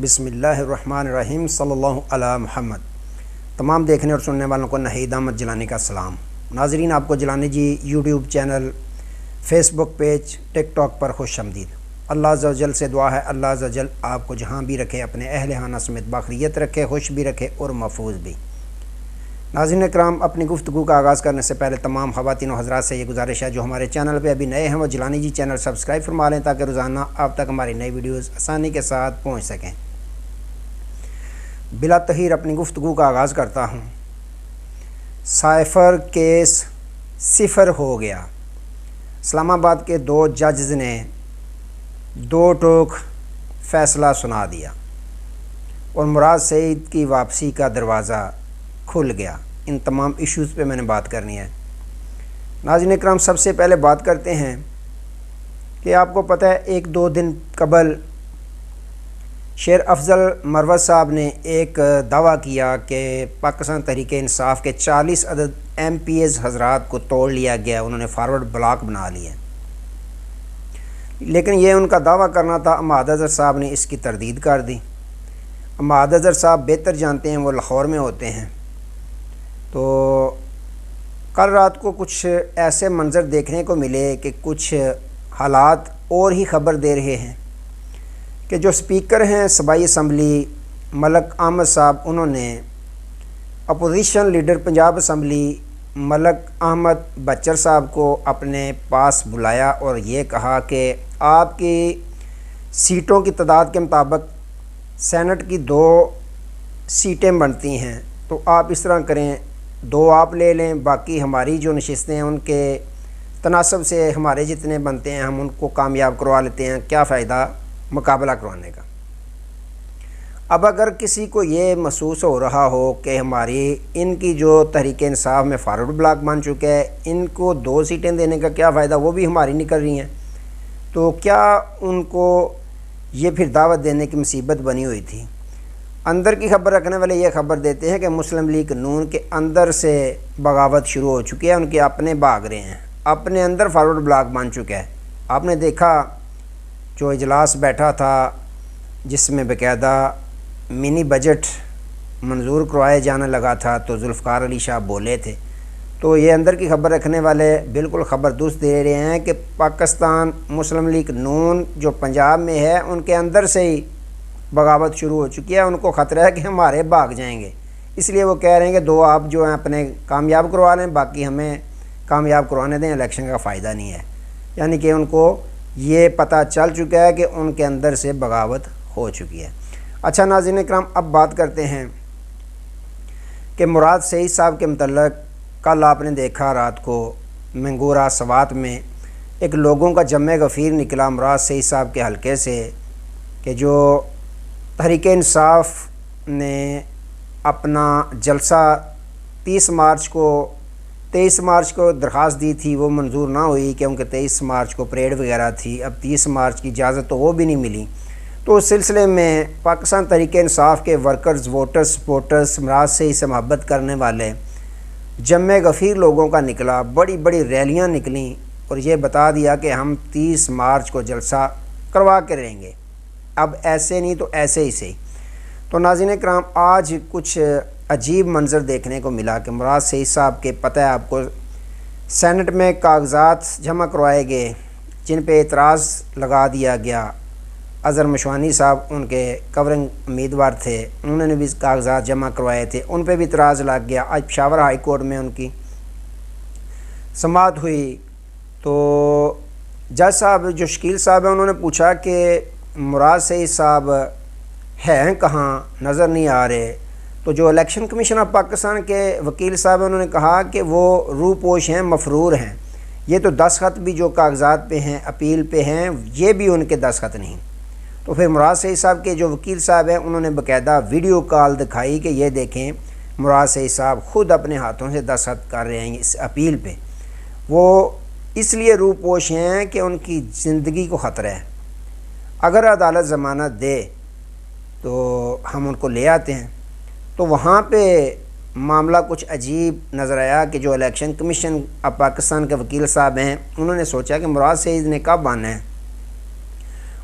بسم اللہ الرحمن الرحیم صلی اللہ علی محمد۔ تمام دیکھنے اور سننے والوں کو نہید احمد جیلانی کا سلام۔ ناظرین، آپ کو جیلانی جی یوٹیوب چینل، فیس بک پیج، ٹک ٹاک پر خوش آمدید۔ اللہ عز و جل سے دعا ہے اللہ عز و جل آپ کو جہاں بھی رکھے، اپنے اہل خانہ سمیت باخریت رکھے، خوش بھی رکھے اور محفوظ بھی۔ ناظرین اکرام، اپنی گفتگو کا آغاز کرنے سے پہلے تمام خواتین و حضرات سے یہ گزارش ہے جو ہمارے چینل پہ ابھی نئے ہیں وہ جیلانی جی چینل سبسکرائب فرما لیں تاکہ روزانہ آپ تک ہماری نئی ویڈیوز آسانی کے ساتھ پہنچ سکیں۔ بلا تاخیر اپنی گفتگو کا آغاز کرتا ہوں۔ سائفر کیس صفر ہو گیا۔ اسلام آباد کے 2 ججز نے 2 ٹوک فیصلہ سنا دیا اور مراد سعید کی واپسی کا دروازہ کھل گیا۔ ان تمام ایشوز پہ میں نے بات کرنی ہے۔ ناظرین اکرام، سب سے پہلے بات کرتے ہیں کہ آپ کو پتہ ہے 1-2 دن قبل شیر افضل مروت صاحب نے ایک دعویٰ کیا کہ پاکستان تحریک انصاف کے 40 عدد ایم پی ایز حضرات کو توڑ لیا گیا، انہوں نے فارورڈ بلاک بنا لیا۔ لیکن یہ ان کا دعویٰ کرنا تھا، اماد اظہر صاحب نے اس کی تردید کر دی۔ اماد اظہر صاحب بہتر جانتے ہیں، وہ لاہور میں ہوتے ہیں۔ تو کل رات کو کچھ ایسے منظر دیکھنے کو ملے کہ کچھ حالات اور ہی خبر دے رہے ہیں کہ جو سپیکر ہیں صوبائی اسمبلی ملک احمد صاحب، انہوں نے opposition leader Punjab assembly Malik Ahmad Butcher صاحب کو اپنے پاس بلایا اور یہ کہا کہ آپ کی سیٹوں کی تعداد کے مطابق سینٹ کی 2 سیٹیں بنتی ہیں، تو آپ اس طرح کریں 2 آپ لے لیں، باقی ہماری جو نشستیں ہیں ان کے تناسب سے ہمارے جتنے بنتے ہیں ہم ان کو کامیاب کروا لیتے ہیں، کیا فائدہ مقابلہ کروانے کا۔ اب اگر کسی کو یہ محسوس ہو رہا ہو کہ ہماری ان کی جو تحریک انصاف میں فارورڈ بلاک بن چکا ہے، ان کو 2 سیٹیں دینے کا کیا فائدہ، وہ بھی ہماری نکل رہی ہیں، تو کیا ان کو یہ پھر دعوت دینے کی مصیبت بنی ہوئی تھی۔ اندر کی خبر رکھنے والے یہ خبر دیتے ہیں کہ مسلم لیگ نون کے اندر سے بغاوت شروع ہو چکی ہے، ان کے اپنے بھاگ رہے ہیں، اپنے اندر فارورڈ بلاک بن چکا ہے۔ آپ نے دیکھا جو اجلاس بیٹھا تھا جس میں باقاعدہ منی بجٹ منظور کروایا جانے لگا تھا، تو ذوالفقار علی شاہ بولے تھے، تو یہ اندر کی خبر رکھنے والے بالکل خبر درست دے رہے ہیں کہ پاکستان مسلم لیگ نون جو پنجاب میں ہے ان کے اندر سے ہی بغاوت شروع ہو چکی ہے، ان کو خطرہ ہے کہ ہمارے بھاگ جائیں گے، اس لیے وہ کہہ رہے ہیں کہ 2 آپ جو ہیں اپنے کامیاب کروا لیں، باقی ہمیں کامیاب کروانے دیں، الیکشن کا فائدہ نہیں ہے۔ یعنی کہ ان کو یہ پتہ چل چکا ہے کہ ان کے اندر سے بغاوت ہو چکی ہے۔ اچھا ناظرین اکرام، اب بات کرتے ہیں کہ مراد سعید صاحب کے متعلق کل آپ نے دیکھا رات کو منگورہ سوات میں ایک لوگوں کا جمع غفیر نکلا مراد سعید صاحب کے حلقے سے کہ جو تحریک انصاف نے اپنا جلسہ 23 مارچ کو درخواست دی تھی، وہ منظور نہ ہوئی کیونکہ 23 مارچ کو پریڈ وغیرہ تھی، اب 30 مارچ کی اجازت تو وہ بھی نہیں ملی۔ تو اس سلسلے میں پاکستان تحریک انصاف کے ورکرز، ووٹرز، سپورٹرز، مراد سے اسے محبت کرنے والے جمع غفیر لوگوں کا نکلا، بڑی بڑی ریلیاں نکلیں اور یہ بتا دیا کہ ہم 30 مارچ کو جلسہ کروا کے رہیں گے، اب ایسے نہیں تو ایسے ہی سے۔ تو ناظرین کرام، آج کچھ عجیب منظر دیکھنے کو ملا کہ مراد سعید صاحب کے پتہ ہے آپ کو سینٹ میں کاغذات جمع کروائے گئے جن پہ اعتراض لگا دیا گیا۔ اظہر مشوانی صاحب ان کے کورنگ امیدوار تھے، انہوں نے بھی کاغذات جمع کروائے تھے، ان پہ بھی اعتراض لگ گیا۔ آج پشاور ہائی کورٹ میں ان کی سماعت ہوئی تو جج صاحب جو شکیل صاحب ہیں انہوں نے پوچھا کہ مراد سعید صاحب ہیں کہاں، نظر نہیں آ رہے، تو جو الیکشن کمیشن آف پاکستان کے وکیل صاحب انہوں نے کہا کہ وہ روپوش ہیں، مفرور ہیں، یہ تو دستخط بھی جو کاغذات پہ ہیں، اپیل پہ ہیں، یہ بھی ان کے دستخط نہیں۔ تو پھر مراد سعید صاحب کے جو وکیل صاحب ہیں انہوں نے باقاعدہ ویڈیو کال دکھائی کہ یہ دیکھیں مراد سعید صاحب خود اپنے ہاتھوں سے دستخط کر رہے ہیں اس اپیل پہ۔ وہ اس لیے روپوش ہیں کہ ان کی زندگی کو خطرہ ہے، اگر عدالت ضمانت دے تو ہم ان کو لے آتے ہیں۔ تو وہاں پہ معاملہ کچھ عجیب نظر آیا کہ جو الیکشن کمیشن آف پاکستان کے وکیل صاحب ہیں انہوں نے سوچا کہ مراد سعید نے کب آنا ہے،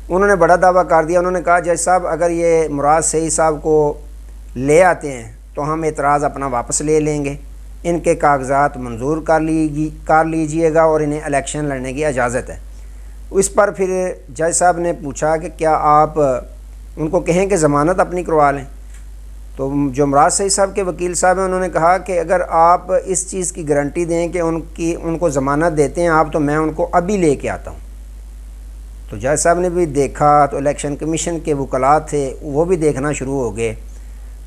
انہوں نے بڑا دعویٰ کر دیا. انہوں نے کہا جج صاحب اگر یہ مراد سعید صاحب کو لے آتے ہیں تو ہم اعتراض اپنا واپس لے لیں گے, ان کے کاغذات منظور کر لیجئے گا اور انہیں الیکشن لڑنے کی اجازت ہے. اس پر پھر جج صاحب نے پوچھا کہ کیا آپ ان کو کہیں کہ ضمانت اپنی کروا لیں. تو جو مراد سعید صاحب کے وکیل صاحب ہیں انہوں نے کہا کہ اگر آپ اس چیز کی گارنٹی دیں کہ ان کو ضمانت دیتے ہیں آپ تو میں ان کو ابھی لے کے آتا ہوں. تو جج صاحب نے بھی دیکھا تو الیکشن کمیشن کے وکلاء تھے وہ بھی دیکھنا شروع ہو گئے.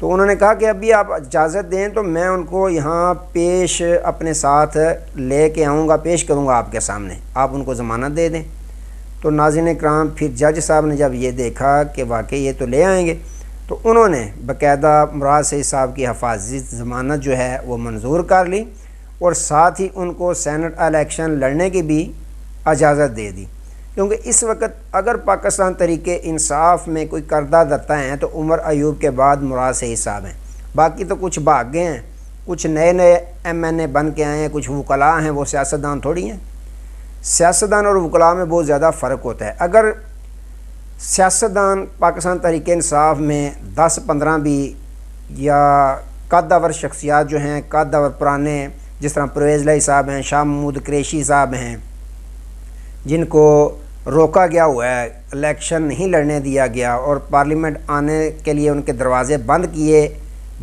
تو انہوں نے کہا کہ ابھی آپ اجازت دیں تو میں ان کو یہاں پیش اپنے ساتھ لے کے آؤں گا, پیش کروں گا آپ کے سامنے, آپ ان کو ضمانت دے دیں. تو ناظرین کرام پھر جج صاحب نے جب یہ دیکھا کہ واقعی یہ تو لے آئیں گے تو انہوں نے باقاعدہ مراد سعید صاحب کی حفاظتی ضمانت جو ہے وہ منظور کر لی اور ساتھ ہی ان کو سینٹ الیکشن لڑنے کی بھی اجازت دے دی. کیونکہ اس وقت اگر پاکستان تحریک انصاف میں کوئی کردہ دتا ہیں تو عمر ایوب کے بعد مراد سعید صاحب ہیں. باقی تو کچھ بھاگ گئے ہیں, کچھ نئے ایم این اے بن کے آئے ہیں, کچھ وکلاء ہیں, وہ سیاستدان تھوڑی ہیں. سیاستدان اور وکلاء میں بہت زیادہ فرق ہوتا ہے. اگر سیاستدان پاکستان تحریک انصاف میں 10-15 بھی یا قدور شخصیات جو ہیں, قدور پرانے, جس طرح پرویز لائی صاحب ہیں, شاہ محمود قریشی صاحب ہیں, جن کو روکا گیا ہوا ہے, الیکشن نہیں لڑنے دیا گیا اور پارلیمنٹ آنے کے لیے ان کے دروازے بند کیے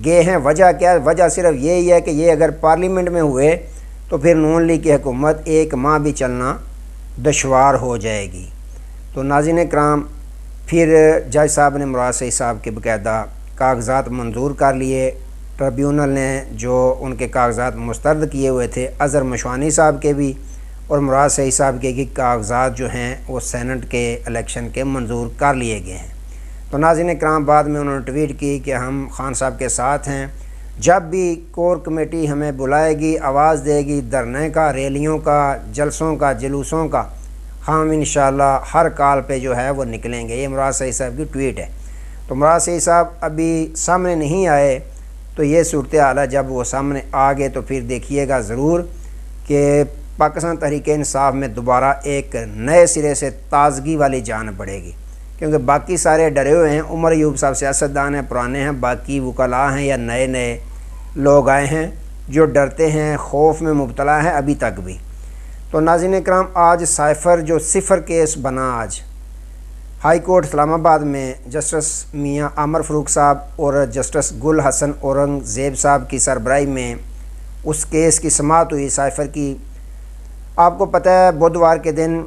گئے ہیں. وجہ کیا ہے؟ وجہ صرف یہی ہے کہ یہ اگر پارلیمنٹ میں ہوئے تو پھر نون لیگ کی حکومت 1 ماہ بھی چلنا دشوار ہو جائے گی. تو ناظرین کرام پھر جج صاحب نے مراد سعید صاحب کے باقاعدہ کاغذات منظور کر لیے. ٹریبیونل نے جو ان کے کاغذات مسترد کیے ہوئے تھے, اظہر مشوانی صاحب کے بھی اور مراد سعید صاحب کے کاغذات جو ہیں وہ سینٹ کے الیکشن کے منظور کر لیے گئے ہیں. تو ناظرین کرام بعد میں انہوں نے ٹویٹ کی کہ ہم خان صاحب کے ساتھ ہیں, جب بھی کور کمیٹی ہمیں بلائے گی, آواز دے گی, دھرنے کا, ریلیوں کا, جلسوں کا, جلوسوں کا, ہم انشاءاللہ ہر کال پہ جو ہے وہ نکلیں گے. یہ مراد سعید صاحب کی ٹویٹ ہے. تو مراد سعید صاحب ابھی سامنے نہیں آئے تو یہ صورتحال ہے. جب وہ سامنے آ گئے تو پھر دیکھیے گا ضرور کہ پاکستان تحریک انصاف میں دوبارہ ایک نئے سرے سے تازگی والی جان پڑے گی. کیونکہ باقی سارے ڈرے ہوئے ہیں. عمر ایوب صاحب سیاستدان ہیں, پرانے ہیں, باقی وکلاء ہیں یا نئے لوگ آئے ہیں جو ڈرتے ہیں, خوف میں مبتلا ہیں ابھی تک بھی. تو ناظرین کرام آج سائفر جو 0 کیس بنا, آج ہائی کورٹ اسلام آباد میں جسٹس میاں عامر فاروق صاحب اور جسٹس گل حسن اورنگزیب صاحب کی سربراہی میں اس کیس کی سماعت ہوئی سائفر کی. آپ کو پتہ ہے بدھوار کے دن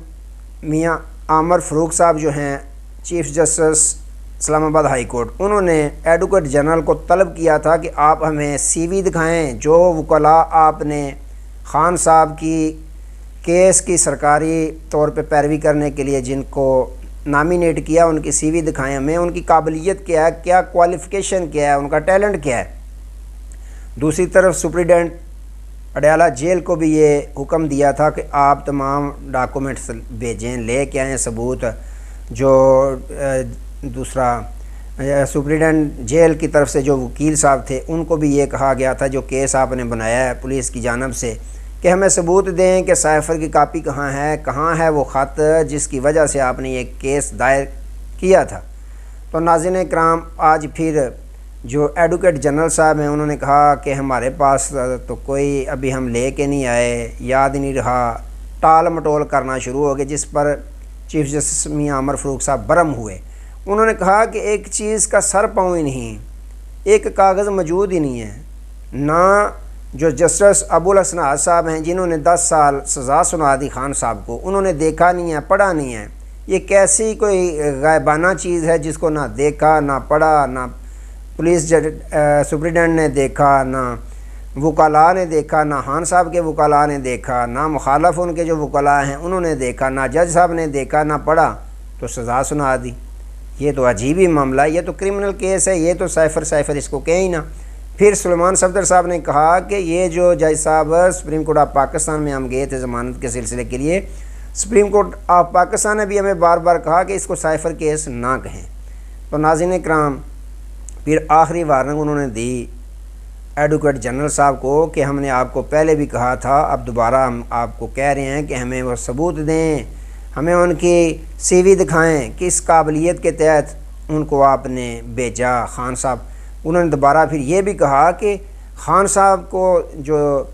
میاں عامر فاروق صاحب جو ہیں چیف جسٹس اسلام آباد ہائی کورٹ, انہوں نے ایڈوکیٹ جنرل کو طلب کیا تھا کہ آپ ہمیں سی وی دکھائیں. جو وکلاء آپ نے خان صاحب کی کیس کی سرکاری طور پہ پیروی کرنے کے لیے جن کو نامینیٹ کیا, ان کی سی وی دکھائیں ہمیں, ان کی قابلیت کیا ہے, کیا کوالیفیکیشن کیا ہے, ان کا ٹیلنٹ کیا ہے. دوسری طرف سپریڈنٹ اڈیالہ جیل کو بھی یہ حکم دیا تھا کہ آپ تمام ڈاکومنٹس بھیجیں, لے کے آئیں ثبوت. جو دوسرا سپریڈنٹ جیل کی طرف سے جو وکیل صاحب تھے ان کو بھی یہ کہا گیا تھا جو کیس آپ نے بنایا ہے پولیس کی جانب سے, کہ ہمیں ثبوت دیں کہ سائفر کی کاپی کہاں ہے وہ خط جس کی وجہ سے آپ نے یہ کیس دائر کیا تھا. تو ناظرین کرام آج پھر جو ایڈوکیٹ جنرل صاحب ہیں انہوں نے کہا کہ ہمارے پاس تو کوئی ابھی ہم لے کے نہیں آئے, یاد نہیں رہا, ٹال مٹول کرنا شروع ہو گئے, جس پر چیف جسٹس میاں عامر فاروق صاحب برہم ہوئے. انہوں نے کہا کہ ایک چیز کا سر پاؤں ہی نہیں, ایک کاغذ موجود ہی نہیں ہے. نہ جو جسٹس ابو الحسنات صاحب ہیں جنہوں نے 10 سال سزا سنا دی خان صاحب کو, انہوں نے دیکھا نہیں ہے, پڑھا نہیں ہے. یہ کیسی کوئی غائبانہ چیز ہے جس کو نہ دیکھا نہ پڑھا, نہ پولیس سپریڈنٹ نے دیکھا, نہ وکلاء نے دیکھا, نہ خان صاحب کے وکلاء نے دیکھا, نہ مخالف ان کے جو وکلاء ہیں انہوں نے دیکھا, نہ جج صاحب نے دیکھا, نہ پڑھا, تو سزا سنا دی. یہ تو عجیب ہی معاملہ ہے, یہ تو کرمنل کیس ہے, یہ تو سائفر اس کو کہیں ہی نہ. پھر سلیمان صفدر صاحب نے کہا کہ یہ جو جج صاحب سپریم کورٹ آف پاکستان میں ہم گئے تھے ضمانت کے سلسلے کے لیے, سپریم کورٹ آف پاکستان نے بھی ہمیں بار بار کہا کہ اس کو سائفر کیس نہ کہیں. تو ناظرین کرام پھر آخری وارننگ انہوں نے دی ایڈوکیٹ جنرل صاحب کو کہ ہم نے آپ کو پہلے بھی کہا تھا, اب دوبارہ ہم آپ کو کہہ رہے ہیں کہ ہمیں وہ ثبوت دیں, ہمیں ان کی سی وی دکھائیں، کس قابلیت کے تحت ان کو آپ نے بھیجا خان صاحب۔ انہوں نے دوبارہ پھر یہ بھی کہا کہ خان صاحب کو جو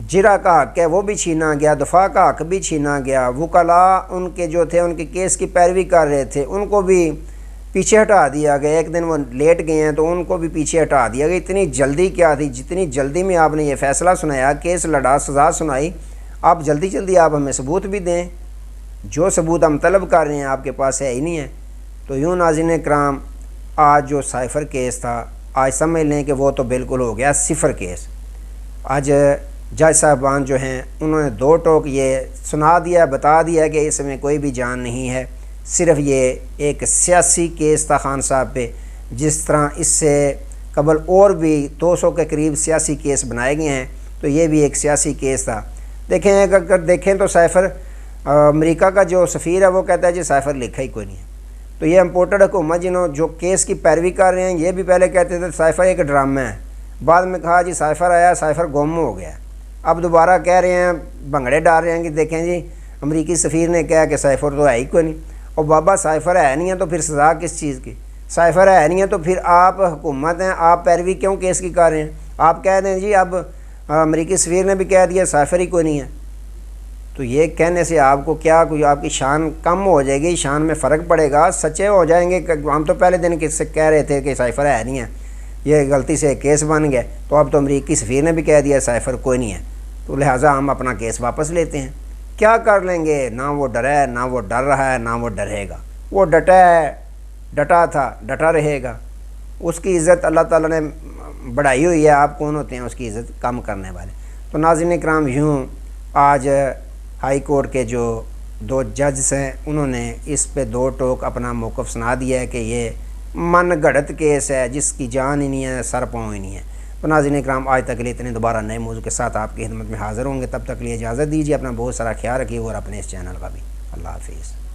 جرا کا حق ہے وہ بھی چھینا گیا، دفاع کا حق بھی چھینا گیا، وکلاء ان کے جو تھے ان کے کیس کی پیروی کر رہے تھے ان کو بھی پیچھے ہٹا دیا گیا، ایک دن وہ لیٹ گئے ہیں تو ان کو بھی پیچھے ہٹا دیا گیا۔ اتنی جلدی کیا تھی؟ جتنی جلدی میں آپ نے یہ فیصلہ سنایا، کیس لڑا، سزا سنائی، آپ جلدی آپ ہمیں ثبوت بھی دیں۔ جو ثبوت ہم طلب کر رہے ہیں آپ کے پاس ہے ہی نہیں ہے۔ تو یوں ناظرین کرام، آج جو سائفر کیس تھا، آج سمجھ لیں کہ وہ تو بالکل ہو گیا صفر کیس۔ آج جج صاحبان جو ہیں انہوں نے دو ٹوک یہ سنا دیا، بتا دیا کہ اس میں کوئی بھی جان نہیں ہے، صرف یہ ایک سیاسی کیس تھا خان صاحب پہ، جس طرح اس سے قبل اور بھی 200 کے قریب سیاسی کیس بنائے گئے ہیں، تو یہ بھی ایک سیاسی کیس تھا۔ دیکھیں اگر دیکھیں تو سائفر امریکہ کا جو سفیر ہے وہ کہتا ہے جی سائفر لکھا ہی کوئی نہیں ہے۔ تو یہ امپورٹڈ حکومت جنہوں جو کیس کی پیروی کر رہے ہیں، یہ بھی پہلے کہتے تھے سائفر ایک ڈرامہ ہے، بعد میں کہا جی سائفر آیا، سائفر گم ہو گیا، اب دوبارہ کہہ رہے ہیں، بھنگڑے ڈال رہے ہیں کہ دیکھیں جی امریکی سفیر نے کہا کہ سائفر تو ہے ہی کوئی نہیں۔ اور بابا سائفر ہے نہیں ہے تو پھر سزا کس چیز کی؟ سائفر ہے نہیں ہے تو پھر آپ حکومت ہیں، آپ پیروی کیوں کیس کی کر رہے ہیں؟ آپ کہہ دیں جی اب امریکی سفیر نے بھی کہہ دیا سائفر ہی کوئی نہیں ہے، تو یہ کہنے سے آپ کو کیا کوئی آپ کی شان کم ہو جائے گی؟ شان میں فرق پڑے گا، سچے ہو جائیں گے۔ ہم تو پہلے دن کس سے کہہ رہے تھے کہ سائفر ہے نہیں ہے، یہ غلطی سے کیس بن گیا، تو اب تو امریکی سفیر نے بھی کہہ دیا سائفر کوئی نہیں ہے، تو لہٰذا ہم اپنا کیس واپس لیتے ہیں۔ کیا کر لیں گے؟ نہ وہ ڈرا ہے، نہ وہ ڈر رہا ہے، نہ وہ ڈرے گا۔ وہ ڈٹا ہے، ڈٹا تھا، ڈٹا رہے گا۔ اس کی عزت اللہ تعالیٰ نے بڑھائی ہوئی ہے، آپ کون ہوتے ہیں اس کی عزت کم کرنے والے؟ تو ناظرین کرام، یوں آج ہائی کورٹ کے جو دو ججز ہیں انہوں نے اس پہ دو ٹوک اپنا موقف سنا دیا ہے کہ یہ من گھڑت کیس ہے، جس کی جان ہی نہیں ہے، سر پاؤں ہی نہیں ہے۔ تو ناظرین کرام، آج تک لیے اتنے، دوبارہ نئے موضوع کے ساتھ آپ کی خدمت میں حاضر ہوں گے، تب تک لیے اجازت دیجیے، اپنا بہت سارا خیال رکھیے اور اپنے اس چینل کا بھی۔ اللہ حافظ۔